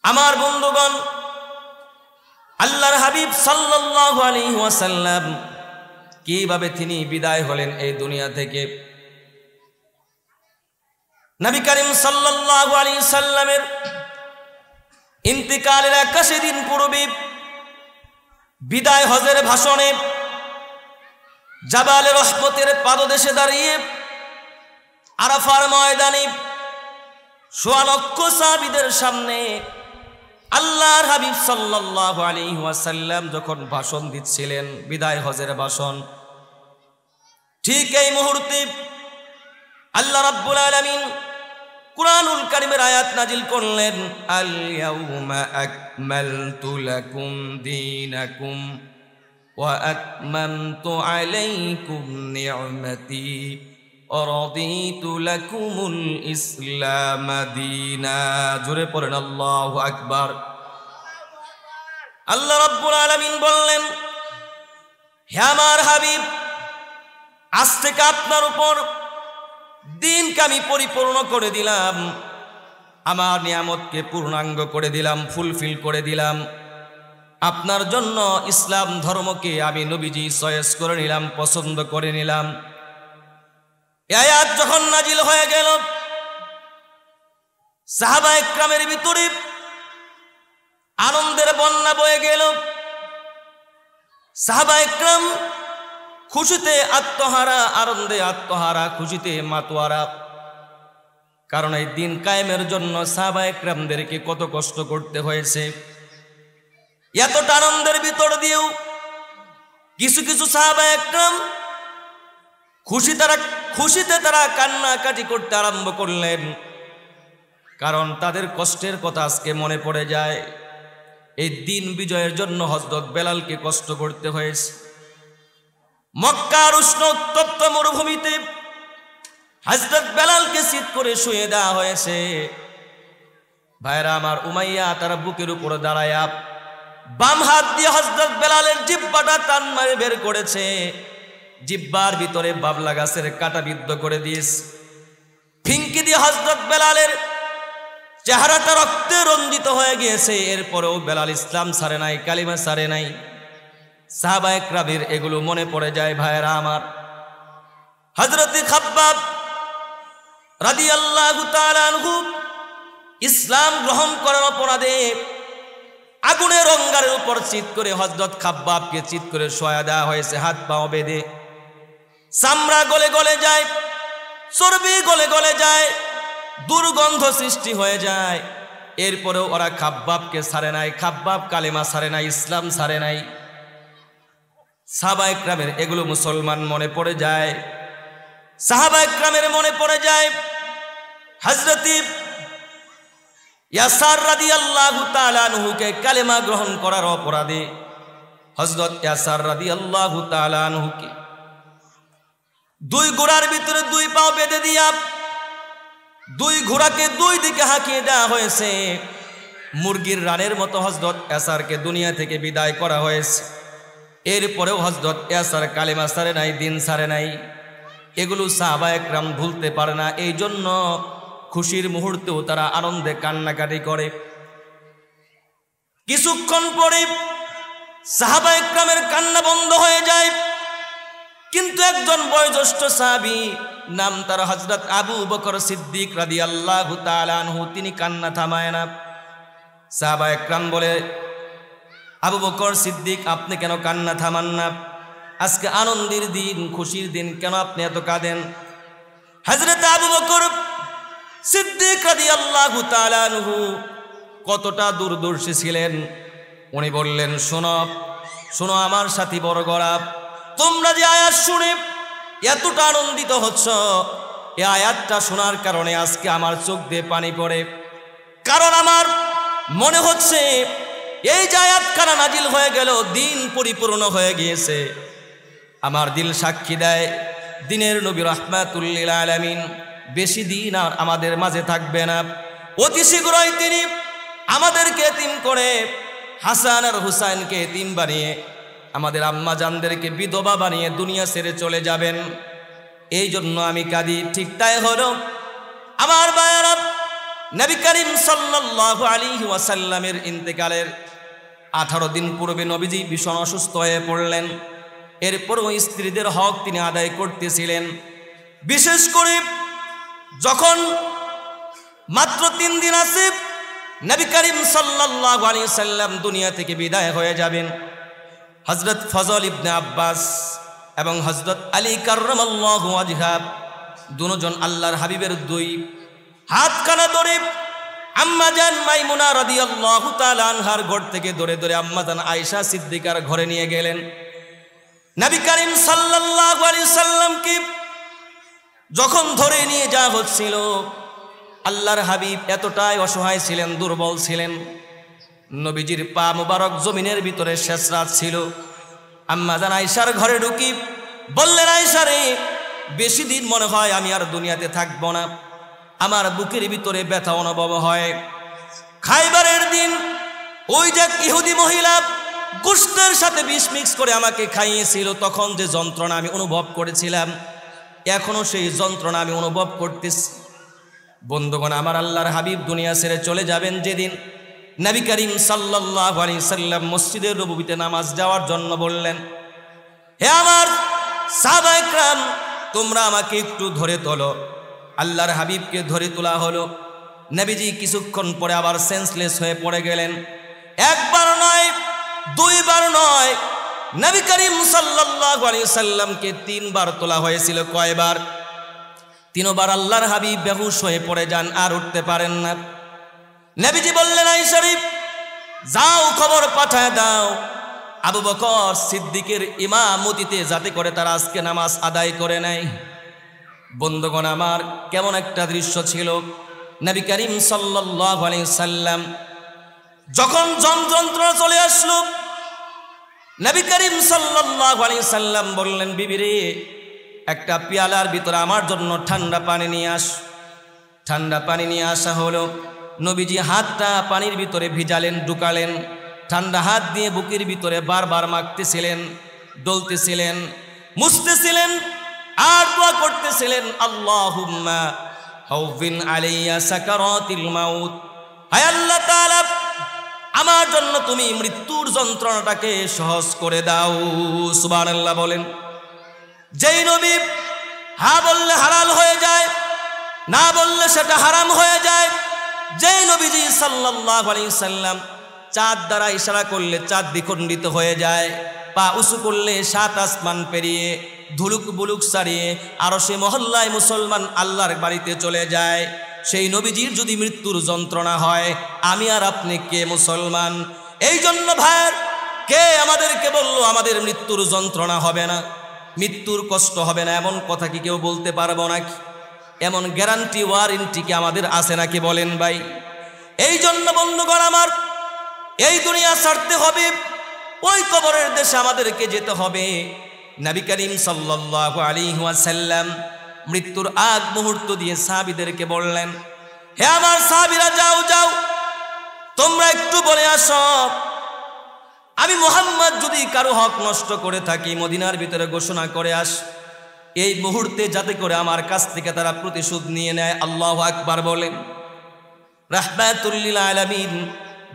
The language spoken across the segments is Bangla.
আমার বন্ধুগণ, আল্লাহর হাবিব সাল্লাল্লাহু আলাইহি ওয়াসাল্লাম কিভাবে তিনি বিদায় হলেন এই দুনিয়া থেকে। নবী করিম সাল্লাল্লাহু আলাইহি সাল্লামের ইন্তিকালের 81 দিন পূর্বে বিদায় হজের ভাষণে জাবালে রহমতের পাদদেশে দাঁড়িয়ে আরাফার ময়দানে সোয়া লক্ষ সাহাবীদের সামনে আল্লাহর হাবিব সাল্লাল্লাহু আলাইহি ওয়াসাল্লাম যখন ভাষণ দিচ্ছিলেন, বিদায় হজের ভাষণ, ঠিক এই মুহূর্তে আল্লাহ রাব্বুল আলামিন কুরআনুল কারীমের আয়াত নাজিল করলেন, আল ইয়াউমা আকমালতু লাকুম দীনাকুম ওয়া আতমামতু আলাইকুম নি'মাতি ওয়া রাদিতু লাকুমুল ইসলাম দীনা। জোরে পড়েন আল্লাহু আকবার। আল্লাহ রাব্বুল আলামিন বললেন, হে আমার হাবিব, আজ থেকে আপনার উপর দিনকে আমি পরিপূর্ণ করে দিলাম, আমার নিয়ামতকে পূর্ণাঙ্গ করে দিলাম, ফুলফিল করে দিলাম। আপনার জন্য ইসলাম ধর্মকে আমি নবীজি চয়েস করে নিলাম, পছন্দ করে নিলাম। এই আয়াত যখন নাজিল হয়ে গেল, সাহাবায়ে কেরামের ভিতরে আনন্দের বন্যা বয়ে গেল। সাহাবায়ে কেরাম খুশিতে আত্মহারা, আনন্দে আত্মহারা, খুশিতে মাতোয়ারা। কারণ এই দিন কায়েমের জন্য সাহাবায়ে কেরামদেরকে কত কষ্ট করতে হয়েছে। এতটা আনন্দের ভিতর দিয়েও কিছু কিছু সাহাবায়ে কেরাম খুশিতে তারা কান্নাকাটি করতে আরম্ভ করলেন। কারণ তাদের কষ্টের কথা আজকে মনে পড়ে যায়। এই দিন বিজয়ের জন্য হযরত বেলালকে কষ্ট করতে হয়েছে। মক্কার উষ্ণ উত্তপ্ত মরুভূমিতে হযরত বেলালকে শীত করে শুয়ে দেওয়া হয়েছে। ভাইরা আমার, উমাইয়া তার বুকের উপরে দাঁড়ায়া বাম হাত দিয়ে হযরত বেলালের জিহ্বাটা টান মারে বের করেছে। জিহ্বার ভিতরে বাবলা গাছের কাঁটা বিদ্ধ করে দিয়েছে। ফিঙ্কি দিয়ে হযরত বেলালের চেহারাটা রক্তে রঞ্জিত হয়ে গিয়েছে। এরপরেও বেলাল ইসলাম ছাড়ে নাই, কালিমা ছাড়ে নাই। সাহাবায়ে কেরামের এগুলো মনে পড়ে যায়। ভাইরা আমার, হযরত খাব্বাব রাদিয়াল্লাহু তাআলা আনহু ইসলাম গ্রহণ করার অপরাধে আগুনের অঙ্গারের উপর চিৎ করে হযরত খাব্বাবকে চিৎ করে শোয়া দেওয়া হয়েছে, হাত পা বেঁধে। চামড়া গলে গলে যায়, চর্বি গলে গলে যায়, দুর্গন্ধ সৃষ্টি হয়ে যায়। এরপরেও ওরা খাব্বাবকে ছাড়ে নাই। খাব্বাব কালেমা ছাড়ে নাই, ইসলাম ছাড়ে নাই। সাহাবায়ে কেরামের এগুলো মুসলমান মনে পড়ে যায়। সাহাবায়ে কেরামের মনে পড়ে যায় হযরত ইয়াসার রাদিয়াল্লাহু তাআলা আনহুকে কালেমা গ্রহণ করার অপরাধে হযরত ইয়াসার রাদিয়াল্লাহু তাআলা আনহুকে দুই ঘোড়ার ভিতরে দুই পাও বেঁধে দিয়া দুই ঘোড়াকে দুই দিকে হাঁকিয়ে দেওয়া হয়েছে। মুরগির রানের মতো হযরত ইয়াসারকে দুনিয়া থেকে বিদায় করা হয়েছে। এরপরেও হযরত ইয়াসার কালেমা ছাড়ে নাই, দিন ছাড়ে নাই। এগুলো সাহাবায়ে কেরাম ভুলতে পারে না। এই জন্য খুশির মুহূর্তেও তারা আনন্দে কান্নাকাটি করে। কিছুক্ষণ পরে সাহাবায়ে কেরামের কান্না বন্ধ হয়ে যায়। কিন্তু একজন বয়োজ্যেষ্ঠ সাহাবী, নাম তার হযরত আবু বকর সিদ্দিক রাদিয়াল্লাহু তাআলা আনহু, তিনি কান্না থামায় না। সাহাবায়ে কেরাম বলে, আবু বকর সিদ্দিক, আপনি কেন কান্না থামান না? আজকে আনন্দের দিন, খুশির দিন, কেন আপনি এত কাঁদেন? হযরত আবু বকর সিদ্দিক রাদিয়াল্লাহু তাআলা আনহু কতটা দূরদর্শী ছিলেন। উনি বললেন, শোনো শোনো আমার সাথী বর্গরা, তোমরা যে আয়াত শুনে এতটা আনন্দিত হচ্ছ, এই আয়াতটা শোনার কারণে আজকে আমার চোখ দিয়ে পানি পড়ে। কারণ আমার মনে হচ্ছে এই যে আয়াতখানা নাজিল হয়ে গেল, দিন পরিপূর্ণ হয়ে গিয়েছে। আমার দিল সাক্ষী দেয়, দিনের নবী রাহমাতুল লিল আলামিন বেশি দিন আর আমাদের মাঝে থাকবে না। অতি শীঘ্রই তিনি আমাদেরকে এতিম করে, হাসান আর হুসাইনকে এতিম বানিয়ে, আমাদের আম্মা জানদেরকে বিধবা বানিয়ে দুনিয়া ছেড়ে চলে যাবেন। এই জন্য আমি কাঁদি। ঠিক তাই হলো আমার ভাইয়েরা, নবী করিম সাল্লাল্লাহু আলাইহি ওয়াসাল্লামের ইন্তেকালের 18 দিন পূর্বে নবীজি ভীষণ অসুস্থ হয়ে পড়লেন। এরপরও স্ত্রীদের হক তিনি আদায় করতেছিলেন। বিশেষ করে যখন মাত্র 3 দিন আছে নবী করিম সাল্লাল্লাহু আলাইহি ওয়াসাল্লাম দুনিয়া থেকে বিদায় হয়ে যাবেন, হযরত ফজল ইবনে আব্বাস এবং হযরত আলী কাররামাল্লাহু ওয়াজহা দুজন আল্লাহর হাবিবের দুই হাতখানা ধরে আম্মাজান মাইমুনা রাদিয়াল্লাহু তাআলা আনহার ঘর থেকে ধরে ধরে আম্মাজান আয়েশা সিদ্দিকার ঘরে নিয়ে গেলেন। নবী করিম সাল্লাল্লাহু আলাইহি ওয়াসাল্লামকে যখন ধরে নিয়ে যাওয়া হচ্ছিল, আল্লাহর হাবিব এতটাই অসহায় ছিলেন, দুর্বল ছিলেন। নবীজির পা মুবারক জমিনের ভিতরে শেষ রাত ছিল। আম্মাজান আয়েশার ঘরে ঢুকি বললেন, আয়েশা রে, বেশি দিন মনে হয় আমি আর দুনিয়াতে থাকব না, আমার বুকের ভিতরে ব্যথা অনুভব হয়। খাইবারের দিন ওই যে ইহুদি মহিলা গোশতের সাথে বিষ মিক্স করে আমাকে খাইয়েছিল, তখন যে যন্ত্রণা আমি অনুভব করেছিলাম, এখনো সেই যন্ত্রণা আমি অনুভব করতেছি। বন্ধুগণ, আমার আল্লাহর হাবিব দুনিয়া ছেড়ে চলে যাবেন যেদিন, নবী করিম সাল্লাল্লাহু আলাইহি সাল্লাম মসজিদের নববীতে নামাজ যাওয়ার জন্য বললেন, হে আমার সাহাবায়ে কেরাম, তোমরা আমাকে একটু ধরে তোলো। আল্লাহর হাবিবকে ধরে তোলা হলো। নবীজি কিছুক্ষণ পরে আবার সেন্সলেস হয়ে পড়ে গেলেন। একবার নয়, দুইবার নয়, নবী করিম সাল্লাল্লাহু আলাইহি সাল্লামকে 3 বার তোলা হয়েছিল। কয়বার? 3 বার আল্লাহর হাবিব বেহুশ হয়ে পড়ে যান, আর উঠতে পারেন না। নবীজি বললেন, আয়েশা রে, যাও খবর পাঠায় দাও আবু বকর সিদ্দিকের ইমামতিতে, যাতে করে তারা আজকে নামাজ আদায় করে নেয়। বন্ধুগণ আমার, কেমন একটা দৃশ্য ছিল। নবী করিম সাল্লাল্লাহু আলাইহি সাল্লাম যখন যন্ত্রণা চলে আসলো, নবী করিম সাল্লাল্লাহু আলাইহি সাল্লাম বললেন, বিবি রে, একটা পেয়ালার ভিতরে আমার জন্য ঠান্ডা পানি নিয়ে আস। ঠান্ডা পানি নিয়ে আসা হলো। নবীজি হাতটা পানির ভিতরে ভিজালেন, ঢুকালেন, ঠান্ডা হাত দিয়ে বুকের ভিতরে বারবার মাখতেছিলেন, ডলতেছিলেন, মুছতেছিলেন, আর দোয়া করতেছিলেন, আল্লাহুম্মা হাউবিন আলাইয়া সাকারাতিল মাউত। হায় আল্লাহ তাআলা, আমার জন্য তুমি মৃত্যুর যন্ত্রণাটাকে সহজ করে দাও। সুবহানাল্লাহ বলেন। যেই নবী হা বললে হালাল হয়ে যায়, না বললে সেটা হারাম হয়ে যায়। যেই নবীজি সাল্লাল্লাহু আলাইহি সাল্লাম চাঁদ দ্বারা ইশারা করলে চাঁদ দ্বিখণ্ডিত হয়ে যায়, পা উঁচু করলে 7 আসমান পেরিয়ে ধুলুক বুলুক সারিয়ে আরশে মহল্লায় মুসলমান আল্লাহর বাড়িতে চলে যায়, সেই নবীজির যদি মৃত্যুর যন্ত্রণা হয়, আমি আর আপনি কে মুসলমান? এই জন্য ভাইয়ের, কে আমাদেরকে বললো আমাদের মৃত্যুর যন্ত্রণা হবে না, মৃত্যুর কষ্ট হবে না? এমন কথা কি কেউ বলতে পারবো নাকি? এমন গ্যারান্টি ওয়ারেন্টি কি আমাদের আছে নাকি? বলেন ভাই। এই জন্য বন্ধুগণ আমার, এই দুনিয়া ছাড়তে হবে, ওই কবরের দেশে আমাদেরকে যেতে হবে। নবী করিম সাল্লাল্লাহু আলাইহি ওয়াসাল্লাম মৃত্যুর আগ মুহূর্ত দিয়ে সাহাবীদেরকে বললেন, হে আমার সাহাবীরা, যাও যাও, তোমরা একটু বলে আসো, আমি মুহাম্মদ যদি কারো হক নষ্ট করে থাকি, মদিনার ভিতরে ঘোষণা করে আস, এই মুহূর্তে যাতে করে আমার কাছ থেকে তারা প্রতিশোধ নিয়ে নেয়। আল্লাহু আকবার বলেন। রাহমাতুল লিল আলামিন।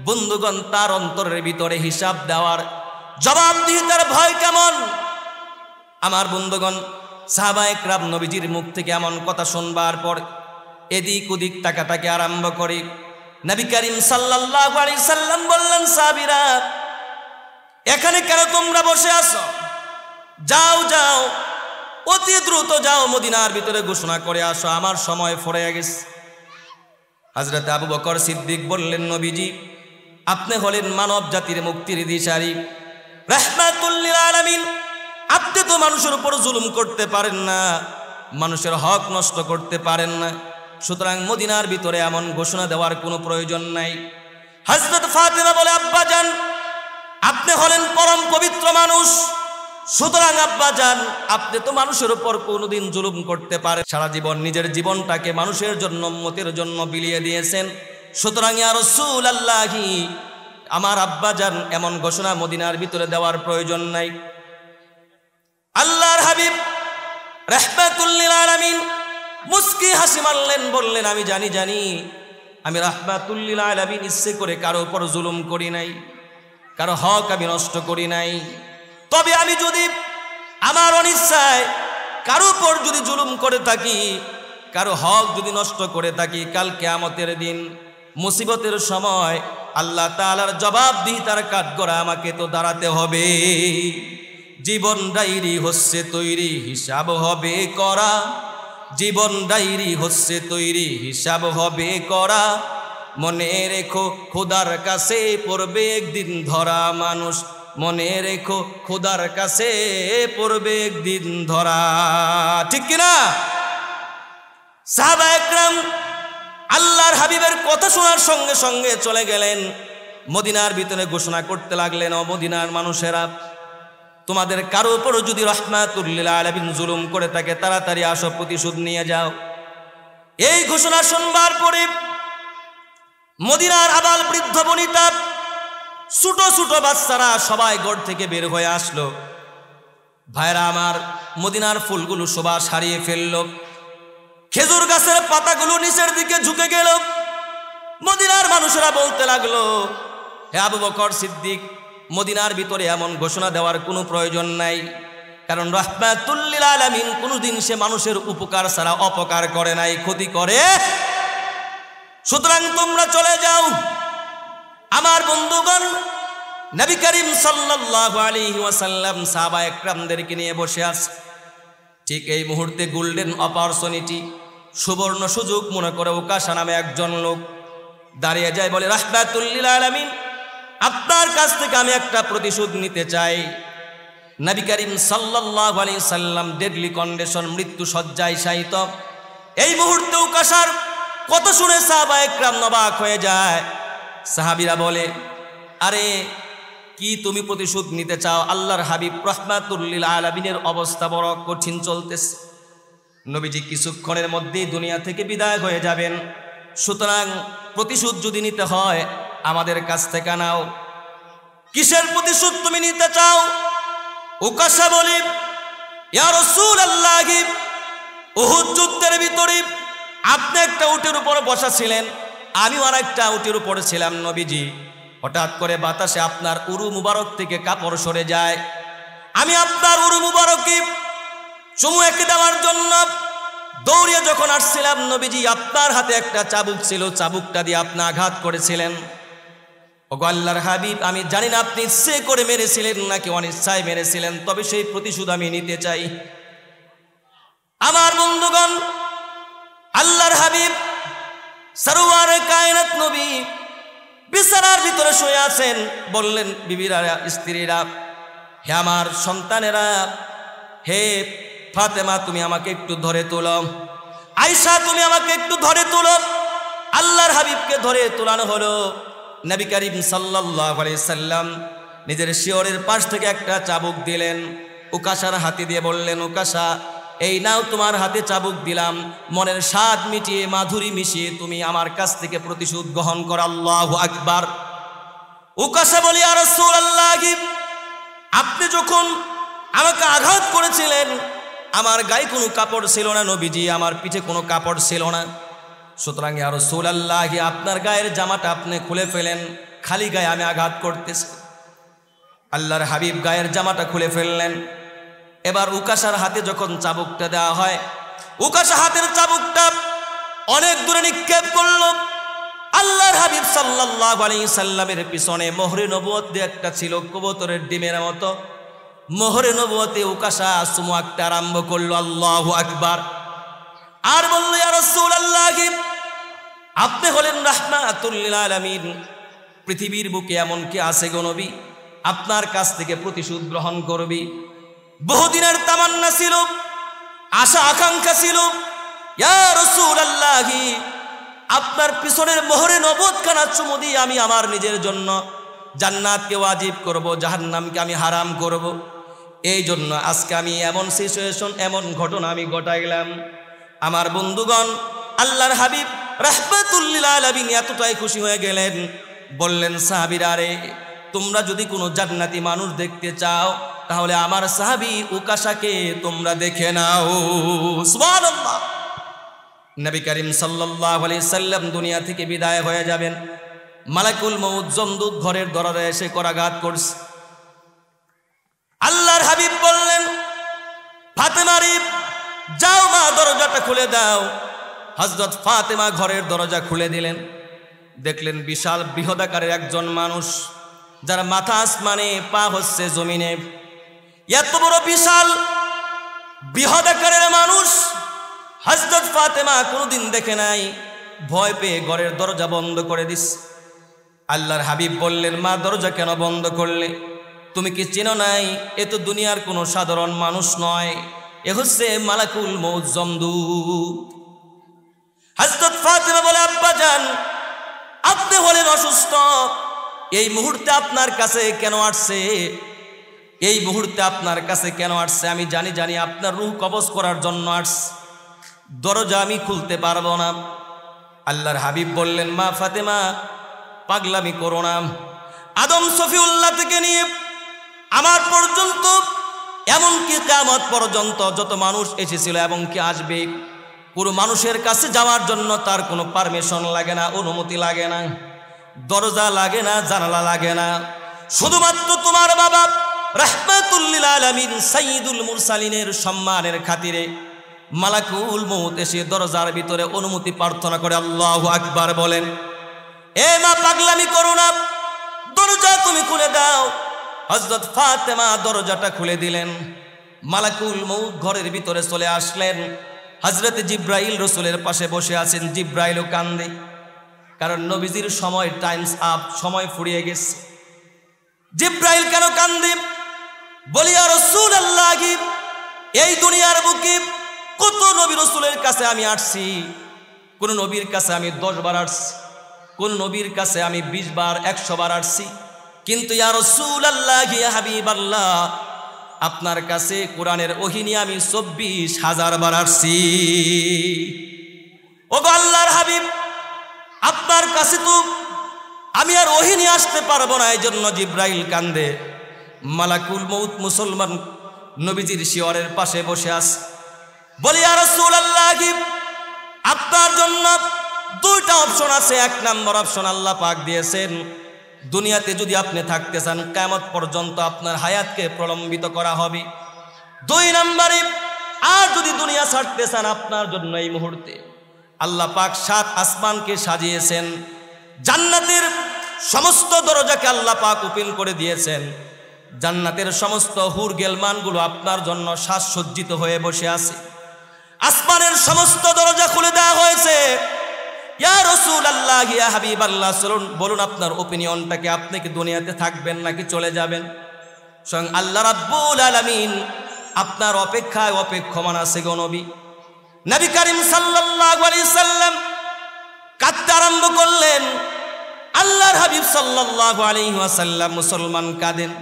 বন্ধুগণ, তার অন্তরের ভিতরে হিসাব দেওয়ার, জবাবদিহিতার ভয় কেমন? আমার বন্ধুগণ, সাহাবায়ে কেরাম নবীজির মুখ থেকে এমন কথা শুনবার পর এদিক ওদিক তাকাতাকি আরম্ভ করে। নবী করিম সাল্লাল্লাহু আলাইহি সাল্লাম বললেন, সাহাবীরা, এখানে কেন তোমরা বসে আছো? যাও যাও, অতি দ্রুত যাও, মদিনার ভিতরে ঘোষণা করে আসো, আমার সময় ফুরিয়ে গেছে। হযরত আবু বকর সিদ্দিক বললেন, নবীজি, আপনি হলেন মানব জাতির মুক্তির দিশারি, রাহমাতুল লিল আলামিন। আপনি তো মানুষের উপর জুলুম করতে পারেন না, মানুষের হক নষ্ট করতে পারেন না, সুতরাং মদিনার ভিতরে এমন ঘোষণা দেওয়ার কোনো প্রয়োজন নাই। হযরত ফাতেমা বলে, আব্বাজান, আপনি হলেন পরম পবিত্র মানুষ, সুতরাং আব্বাজান, আপনি তো মানুষের উপর কোনোদিন জুলুম করতে পারেন, সারা জীবন নিজের জীবনটাকে মানুষের জন্য, উম্মতের জন্য বিলিয়ে দিয়েছেন, সুতরাং ইয়া রাসূলুল্লাহি, আমার আব্বাজান এমন ঘোষণা মদিনার ভিতরে দেওয়ার প্রয়োজন নাই। আল্লাহর হাবিব রাহমাতুল লিল আলামিন মুস্কি হাসি মারলেন, বললেন, আমি জানি আমি রাহমাতুল লিল আলামিন ইচ্ছে করে কারো উপর জুলুম করি নাই, কারো হক আমি নষ্ট করি নাই। তবে আমি যদি আমার অনিচ্ছায় কারো উপর যদি জুলুম করে থাকি, কারো হক যদি নষ্ট করে থাকি, কাল কিয়ামতের দিন মুসিবতের সময় আল্লাহ তাআলার জবাবদিহিতার কাঠগড়া আমাকে তো দাঁড়াতে হবে। জীবন ডায়েরি হচ্ছে তৈরি, হিসাব হবে করা। জীবন ডায়েরি হচ্ছে তৈরি, হিসাব হবে করা। মনে রেখো খোদার কাছে পড়বে একদিন ধরা মানুষ। মনে রেখো খোদার কাছে পড়বে একদিন ধরা। ঠিক কিনা? সাহাবায়ে কেরাম আল্লাহর হাবিবের কথা শোনার সঙ্গে সঙ্গে চলে গেলেন মদিনার ভিতরে, ঘোষণা করতে লাগলেন, ও মদিনার মানুষেরা, তোমাদের কারো উপরও যদি রাহমাতুল লিল আলামিন জুলুম করে থাকে তাড়াতাড়ি আসো, প্রতিশোধ নিয়ে যাও। এই ঘোষণা শুনবার পরে মদিনার আবাল বৃদ্ধ বনিতা, ছোট ছোট বাচ্চারা সবাই ঘর থেকে বের হয়ে আসলো। ভাইরা আমার, মদিনার ফুলগুলো সুবাস হারিয়ে ফেলল, খেজুর গাছের পাতাগুলো নিচের দিকে ঝুঁকে গেল। মদিনার মানুষেরা বলতে লাগলো, হে আবু বকর সিদ্দিক, মদিনার ভিতরে এমন ঘোষণা দেওয়ার কোনো প্রয়োজন নাই, কারণ রাহমাতুল লিল আলামিন কোনোদিন সে মানুষের উপকার ছাড়া অপকার করে নাই, ক্ষতি করে। সুতরাং তোমরা চলে যাও। আমার বন্ধুগণ, নবী করিম সাল্লাল্লাহু আলাইহি ওয়াসাল্লাম সাহাবায়ে কেরামদেরকে নিয়ে বসে আছে। ঠিক এই মুহূর্তে গোল্ডেন অপরচুনিটি, সুবর্ণ সুযোগ মনে করে উকাশা নামে একজন লোক দাঁড়িয়ে যায়, বলে, রাহমাতুল লিল আলামিন, আপনার কাছ থেকে আমি একটা প্রতিশোধ নিতে চাই। নবী করিম সাল্লাল্লাহু আলাইহি সাল্লাম ডেডলি কন্ডিশন, মৃত্যু শয্যায় শায়িত। এই মুহূর্তে উকাশার কত শুনে সাহাবায়ে কেরাম অবাক হয়ে যায়। সাহাবীরা বলে, আরে কি তুমি প্রতিশোধ নিতে চাও? আল্লাহর হাবিব রাহমাতুল লিল আলামিনের অবস্থা বড় কঠিন চলতেছে। নবীজি কিছুক্ষণের মধ্যেই দুনিয়া থেকে বিদায় হয়ে যাবেন। সুতরাং প্রতিশোধ যদি নিতে হয় আমাদের কাছ থেকে নাও। কিসের প্রতিশোধ তুমি নিতে চাও? উকাশা বলি, ইয়া রাসূলুল্লাহ, উহুদ যুদ্ধের ভিতরে আপনি একটা উটের উপর বসা ছিলেন, আমিও আর একটা উটের উপরে ছিলাম নবীজি। হঠাৎ করে বাতাসে আপনার উরু মুবারক থেকে কাপড় সরে যায়। আমি আপনার উরু মুবারকে চুমু এঁকে দেওয়ার জন্য দৌড়িয়ে যখন আসছিলাম নবীজি, আপনার হাতে একটা চাবুক ছিল, চাবুকটা দিয়ে আপনি আঘাত করেছিলেন। ওগো আল্লাহর হাবিব, আমি জানি না আপনি ইচ্ছে করে মেরেছিলেন নাকি অনিচ্ছায় মেরেছিলেন, তবে সেই প্রতিশোধ আমি নিতে চাই। আমার বন্ধুগণ, আল্লাহর হাবিব সরওয়ারে কায়নাত নবী বিছানার ভিতরে শুয়ে আছেন। বললেন, বিবিরা, স্ত্রীরা, হে আমার সন্তানেরা, হে ফাতেমা, তুমি আমাকে একটু ধরে তোলো। আয়েশা, তুমি আমাকে একটু ধরে তোলো। আল্লাহর হাবিবকে ধরে তোলানো হলো। নবী করিম সাল্লাল্লাহু আলাইহি সাল্লাম নিজের শিয়রের পাশ থেকে একটা চাবুক দিলেন, উকাশার হাতে দিয়ে বললেন, উকাশা, এই নাও তোমার হাতে চাবুক দিলাম, মনের স্বাদ মিটিয়ে মাধুরী মিশিয়ে তুমি আমার কাছ থেকে প্রতিশোধ গ্রহণ করো। আল্লাহু আকবার। উকাশা বলি, ইয়া রাসূলুল্লাহ, আপনি যখন আমাকে আঘাত করেছিলেন আমার গায়ে কোনো কাপড় ছিল না নবীজি, আমার পিঠে কোনো কাপড় ছিল না। সুতরাং ইয়া রাসূলুল্লাহ, আপনার গায়ের জামাটা আপনি খুলে ফেলেন, খালি গায়ে আমি আঘাত করতেছি। আল্লাহর হাবিব গায়ের জামাটা খুলে ফেললেন। এবার উকাশার হাতে যখন চাবুকটা দেওয়া হয়, উকাশা হাতের চাবুকটা অনেক দূরে নিক্ষেপ করল। আল্লাহর হাবিব সাল্লাল্লাহু আলাইহি সাল্লামের পিছনে মোহরে নবুয়ত দিয়ে একটা ছিল, কবুতরের ডিমের মতো মোহরে নবুয়তে উকাশা চুমু আঁকতে আরম্ভ করলো। আল্লাহু আকবার। আর বলল, ইয়া রাসূলুল্লাহ, আপনি হলেন রাহমাতুল লিল আলামিন, পৃথিবীর বুকে এমন কি আছে গো নবী আপনার কাছ থেকে প্রতিশোধ গ্রহণ করবি? বহুদিনের তামান্না ছিল, আশা আকাঙ্ক্ষা ছিল, ইয়া রাসূলুল্লাহ, আপনার পিছনের মোহরে নবুয়তখানা চুমু দিয়ে আমি আমার নিজের জন্য জান্নাতকে ওয়াজিব করব, জাহান্নামকে আমি হারাম করব। এই জন্য আজকে আমি এমন সিচুয়েশন, এমন ঘটনা আমি ঘটাইলাম। আমার বন্ধুগণ, আল্লাহর হাবিব রাহমাতুল লিল আলামিন এতটাই খুশি হয়ে গেলেন, বললেন, সাহাবীরা, রে তোমরা যদি কোনো জান্নাতি মানুষ দেখতে চাও তাহলে আমার সাহাবী উকাশাকে তোমরা দেখে নাও। সুবহানাল্লাহ। নবী করিম সাল্লাল্লাহু আলাইহি সাল্লাম দুনিয়া থেকে বিদায় হয়ে যাবেন। মালাকুল মউত জমদূত ঘরের দরজায় এসে করাঘাত করছে। আল্লাহর হাবিব বললেন, ফাতেমা রে, যাও মা দরজাটা খুলে দাও। হযরত ফাতেমা ঘরের দরজা খুলে দিলেন। দেখলেন বিশাল বৃহদাকারের একজন মানুষ, যার মাথা আসমানে, পা হচ্ছে জমিনে। এত বড় বিশাল বৃহদাকারের মানুষ হযরত ফাতেমা কোনোদিন দেখে নাই। ভয় পেয়ে ঘরের দরজা বন্ধ করে দিস। আল্লাহর হাবিব বললেন, মা দরজা কেন বন্ধ করলে? তুমি কি চেনো নাই? এ তো দুনিয়ার কোনো সাধারণ মানুষ নয়, এ হচ্ছে মালাকুল মউত জমদূত। হযরত ফাতেমা বলে, আব্বা জান, আপনি হলেন অসুস্থ, এই মুহূর্তে আপনার কাছে কেন আসছে? এই মুহূর্তে আপনার কাছে কেন আসছে? আমি জানি আপনার রূহ কবজ করার জন্য আসছে। দরজা আমি খুলতে পারবো না। আল্লাহর হাবিব বললেন, মা ফাতেমা, পাগলামি করো না। আদম সফিউল্লাহ থেকে নিয়ে আমার পর্যন্ত, এমনকি কিয়ামত পর্যন্ত যত মানুষ এসেছিল এবং কি আসবে, পুরো মানুষের কাছে যাওয়ার জন্য তার কোনো পারমিশন লাগে না, অনুমতি লাগে না, দরজা লাগে না, জানালা লাগে না। শুধুমাত্র তোমার বাবা রাহমাতুল লিল আলামিন সাইয়্যিদুল মুরসালিনের সম্মানের খাতিরে মালাকুল মউত এসে দরজার ভিতরে অনুমতি প্রার্থনা করে। আল্লাহু আকবার বলেন। এ মা, পাগলামি করো না, দরজা তুমি খুলে দাও। হযরত ফাতেমা দরজাটা খুলে দিলেন। মালাকুল মউত ঘরের ভিতরে চলে আসলেন। হযরত জিব্রাইল রাসূলের পাশে বসে আছেন। জিব্রাইলও কান্দে, কারণ নবীজির সময় টাইমস আপ, সময় ফুরিয়ে গেছে। জিব্রাইল কেন কান্দে? বলি, ইয়া রাসূলুল্লাহ, এই দুনিয়ার বুকে কত নবী রাসূলের কাছে আমি আসছি। কোন নবীর কাছে আমি 10 বার আসছি, কোন নবীর কাছে আমি 20 বার, 100 বার আসছি, কিন্তু ইয়া রাসূলুল্লাহ, ইয়া হাবিবাল্লাহ, আপনার কাছে কোরআনের ওহী নিয়ে আমি 24,000 বার আসছি। ওগো আল্লাহর হাবিব, আপনার কাছে তো আমি আর ওহী নিয়ে আসতে পারবো না। এই জন্য জিব্রাইল কান্দে। মালাকুল মউত মুসলমান নবীজির শিয়রের পাশে বসে আছে। বলি, ইয়া রাসূলুল্লাহ, আপনার জন্য 2টা অপশন আছে। 1 নম্বর অপশন আল্লাহ পাক দিয়েছেন, দুনিয়াতে যদি আপনি থাকতে চান, কিয়ামত পর্যন্ত আপনার হায়াতকে প্রলম্বিত করা হবে। 2 নম্বরে, আর যদি দুনিয়া ছাড়তে চান, আপনার জন্য এই মুহূর্তে আল্লাহ পাক 7 আসমানকে সাজিয়েছেন। জান্নাতের সমস্ত দরজাকে আল্লাহ পাক ওপেন করে দিয়েছেন। জান্নাতের সমস্ত হুর গেলমানগুলো আপনার জন্য সাজসজ্জিত হয়ে বসে আছে। আসমানের সমস্ত দরজা খুলে দেওয়া হয়েছে। ইয়া রাসূলুল্লাহ, ইয়া হাবিবাল্লাহ, বলুন আপনার ওপিনিয়নটাকে, আপনি কি দুনিয়াতে থাকবেন নাকি চলে যাবেন? স্বয়ং আল্লাহ রাব্বুল আলামিন আপনার অপেক্ষায় অপেক্ষমান আছে গো নবী। নবী করিম সাল্লাল্লাহু আলাইহি সাল্লাম কাঁদতে আরম্ভ করলেন। আল্লাহর হাবিব সাল্লাল্লাহু আলাইহি ওয়াসাল্লাম মুসলমান কাঁদেন।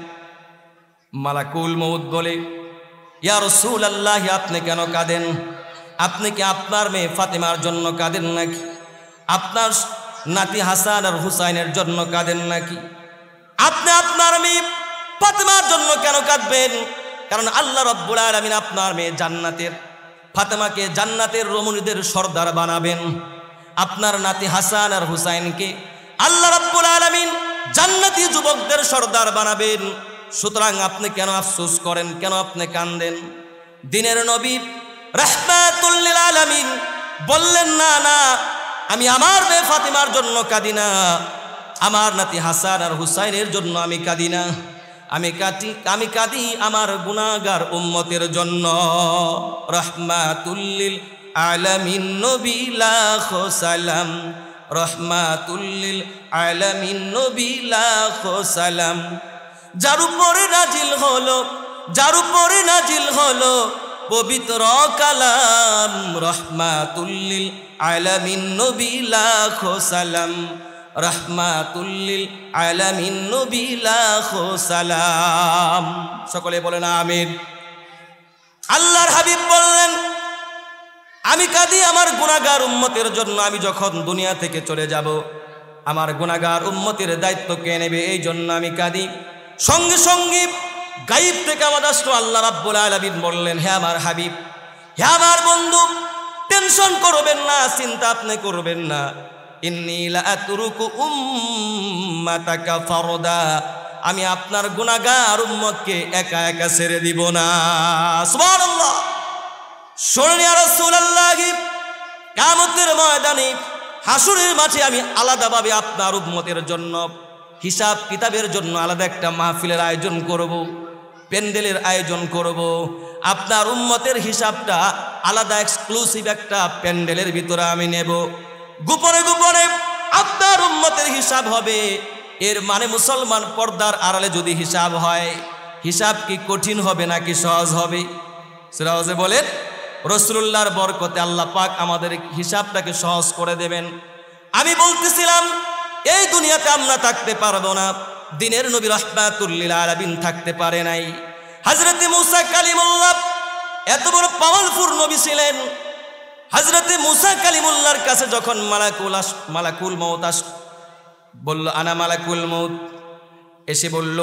মালাকুল মউত বলে, ইয়া রাসূলুল্লাহ, আপনি কেন কাঁদেন? আপনি কি আপনার মেয়ে ফাতেমার জন্য কাঁদেন নাকি? আপনার নাতি হাসান আর হুসাইনের জন্য কাঁদেন নাকি? আপনি আপনার মেয়ে ফাতেমার জন্য কেন কাঁদবেন? কারণ আল্লাহ রাব্বুল আলামিন আপনার মেয়ে জান্নাতের, ফাতেমাকে জান্নাতের রমণীদের সর্দার বানাবেন। আপনার নাতি হাসান আর হুসাইনকে আল্লাহ রাব্বুল আলামিন জান্নাতি যুবকদের সর্দার বানাবেন। সুতরাং আপনি কেন আফসোস করেন, কেন আপনি কাঁদেন? দিনের নবী রাহমাতুল লিল আলামিন বললেন, না না, আমি আমার মেয়ে ফাতেমার জন্য কাঁদি না, আমার নাতি হাসান আর হুসাইনের জন্য আমি কাঁদি না, আমি কাঁদি আমার গুনাহগার উম্মতের জন্য। রাহমাতুল লিল আলামিন নবী লাখো সালাম, রাহমাতুল লিল আলামিন নবী লাখো সালাম। যার উপরে নাজিল হলো পবিত্র কালাম, রাহমাতুল লিল আলামিন নবী লাখো সালাম, রাহমাতুল লিল আলামিন নবী লাখো সালাম। সকলে বলেন আমিন। আল্লাহর হাবিব বললেন, আমি কাঁদি আমার গুনাহগার উম্মতের জন্য। আমি যখন দুনিয়া থেকে চলে যাব, আমার গুনাহগার উম্মতের দায়িত্ব কে নেবে? এই জন্য আমি কাঁদি। সঙ্গে সঙ্গে গায়েব থেকে আওয়াজ আসলো। আল্লাহ রাব্বুল আলামিন বললেন, হে আমার হাবিব, হে আমার বন্ধু, টেনশন করবেন না, চিন্তা আপনি করবেন না। ইন্নী লা আতরুকু উম্মাতাকা ফারদা, আমি আপনার গুনাহগার উম্মতকে একা একা ছেড়ে দিব না। সুবহানাল্লাহ। শুনুন ইয়া রাসূলুল্লাহ, কিয়ামতের ময়দানে হাসরের মাঠে আমি আলাদাভাবে আপনার উম্মতের জন্য হিসাব কিতাবের জন্য আলাদা একটা মাহফিলের আয়োজন করব, প্যান্ডেলের আয়োজন করব। আপনার উম্মতের হিসাবটা আলাদা এক্সক্লুসিভ একটা প্যান্ডেলের ভিতরে আমি নেব। গোপনে গোপনে আপনার উম্মতের হিসাব হবে। এর মানে মুসলমান, পর্দার আড়ালে যদি হিসাব হয়, হিসাব কি কঠিন হবে নাকি সহজ হবে? সহজে বলেন। রাসূলুল্লাহর বরকতে আল্লাহ পাক আমাদের হিসাবটাকে সহজ করে দেবেন। আমি বলতেছিলাম এই দুনিয়াতে আমরা থাকতে পারবো না, দিনের নবী রাহমাতুল লিল আলামিন থাকতে পারে নাই। হযরতে মূসা কালিমুল্লাহ এত বড় পাওয়ারফুল নবী ছিলেন। হযরতে মূসা কালিমুল্লাহর কাছে যখন মালাকুল মউত বলল, আনা মালাকুল মউত, এসে বলল,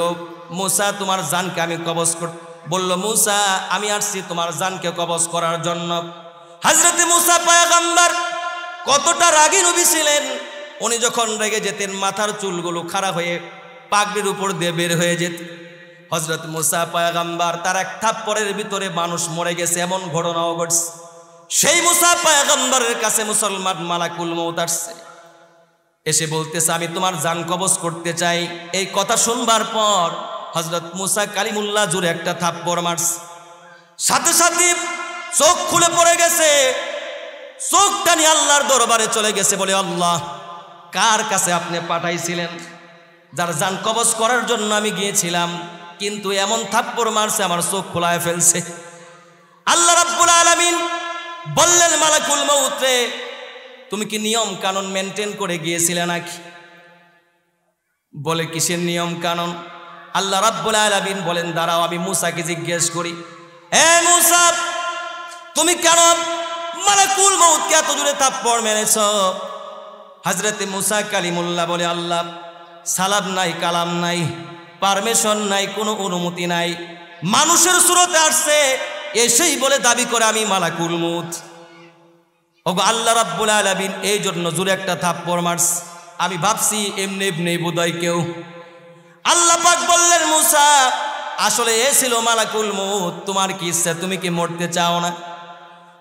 মূসা তোমার জানকে আমি কবজ কর। বলল, মূসা আমি আসছি তোমার জানকে কবজ করার জন্য। হযরতে মূসা পয়গম্বর কতটা রাগী নবী ছিলেন, উনি যখন রেগে যেতেন মাথার চুলগুলো খাড়া হয়ে পাগড়ির উপর দিয়ে বের হয়ে যেত। হযরত মূসা পয়গম্বর তার এক থাপ্পড়ের ভিতরে মানুষ মরে গেছে, এমন ঘটনাও ঘটছে। সেই মূসা পয়গম্বরের কাছে মুসলমান মালাকুল মউত আসছে, এসে বলতেছে আমি তোমার জান কবজ করতে চাই। এই কথা শুনবার পর হযরত মূসা কালিমুল্লাহ জোরে একটা থাপ্পড় মারছে, সাথে সাথে চোখ খুলে পড়ে গেছে। চোখটা নিয়ে আল্লাহর দরবারে চলে গেছে, বলে, আল্লাহ কার কাছে আপনি পাঠাইছিলেন? যার জান কবজ করার জন্য আমি গিয়েছিলাম, কিন্তু এমন থাপ্পড় মারছে আমার চোখ খোলায় ফেলছে। আল্লাহ রাব্বুল আলামিন বললেন, মালাকুল মউত রে, তুমি কি নিয়ম কানুন মেনটেন করে গিয়েছিলে নাকি? বলে, কিসের নিয়ম কানুন? আল্লাহ রাব্বুল আলামিন বলেন, দাঁড়াও আমি মূসাকে জিজ্ঞেস করি। এ মূসা, তুমি কেন মালাকুল মউতকে এত জোরে থাপ্পড় মেরেছ? হযরতে মূসা কালিমুল্লাহ বলে, আল্লাহ সালাম নাই, কালাম নাই, পারমিশন নাই, কোনো অনুমতি নাই, মানুষের সুরতে আসছে, এসেই বলে দাবি করে আমি মালাকুল মউত। ওগো আল্লাহ রাব্বুল আলামিন এই জন্য জোরে একটা থাপ্পড় মারছে। আমি ভাবছি এমনি এমনি বোধহয় কেউ। আল্লাহ পাক বললেন, মূসা আসলে এ ছিল মালাকুল মউত, তোমার কি ইচ্ছা, তুমি কি মরতে চাও না?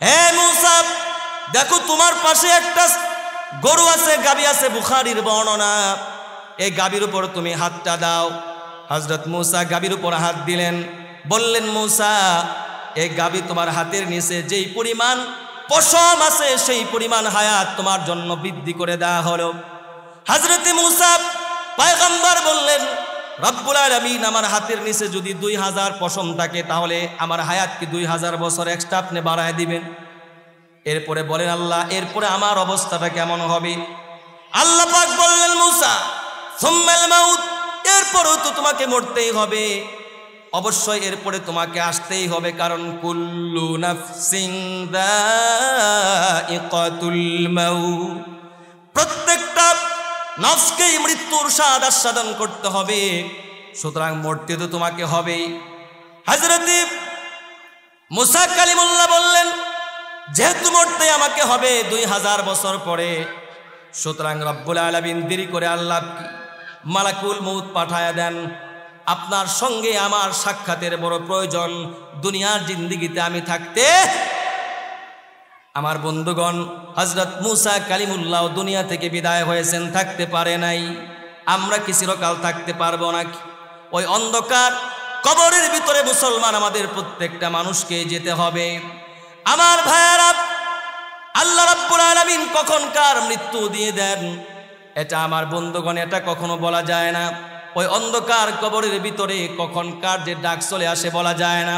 হে মূসা, দেখো তোমার পাশে একটা গরু আছে, গাবি আছে, বুখারীর বর্ণনা। এই গাবির উপর তুমি হাতটা দাও। হযরত মূসা গাবির উপর হাত দিলেন, বললেন, মূসা এই গাবি তোমার হাতের নিচে যেই পরিমাণ পশম আছে সেই পরিমাণ হায়াত তোমার জন্য বৃদ্ধি করে দেওয়া হলো। হযরতে মূসা পয়গম্বর বললেন, রব্বুল আলামিন আমার হাতের নিচে যদি 2000 পশম থাকে, তাহলে আমার হায়াত কি 2000 বছর এক্সট্রা আপনি বাড়ায় দিবেন? এরপরে বলেন, আল্লাহ এরপরে আমার অবস্থাটা কেমন হবে? আল্লাহ পাক বললেন, মূসা সুম্মাল মাউত, এরপরেও তো তোমাকে মরতেই হবে, অবশ্যই এরপরে তোমাকে আসতেই হবে, কারণ কুল্লু নাফসিন যায়িকাতুল মাউত, প্রত্যেকটা নফসকেই মৃত্যুর স্বাদ আস্বাদন করতে হবে, সুতরাং মরতে তো তোমাকে হবেই। হযরত মূসা কালিমুল্লাহ বললেন, যেহেতু মরতে আমাকে হবে 2000 বছর পরে, সুতরাং রব্বুল আলামিন দেরি করে আল্লাহ মালাকুল মউত পাঠায়া দেন। আপনার সঙ্গে আমার সাক্ষাতের বড় প্রয়োজন। দুনিয়ার জিন্দেগিতে আমি থাকতে, আমার বন্ধুগণ হযরত মূসা কালিমুল্লাহ দুনিয়া থেকে বিদায় হয়েছেন, থাকতে পারে নাই। আমরা কি চিরকাল থাকতে পারবো নাকি? ওই অন্ধকার কবরের ভিতরে মুসলমান আমাদের প্রত্যেকটা মানুষকে যেতে হবে। আমার ভাইয়েরা, আল্লাহ রাব্বুল আলামিন কখন কার মৃত্যু দিয়ে দেন এটা আমার বন্ধুগণ এটা কখনো বলা যায় না। ওই অন্ধকার কবরের ভিতরে কখন কার যে ডাক চলে আসে বলা যায় না।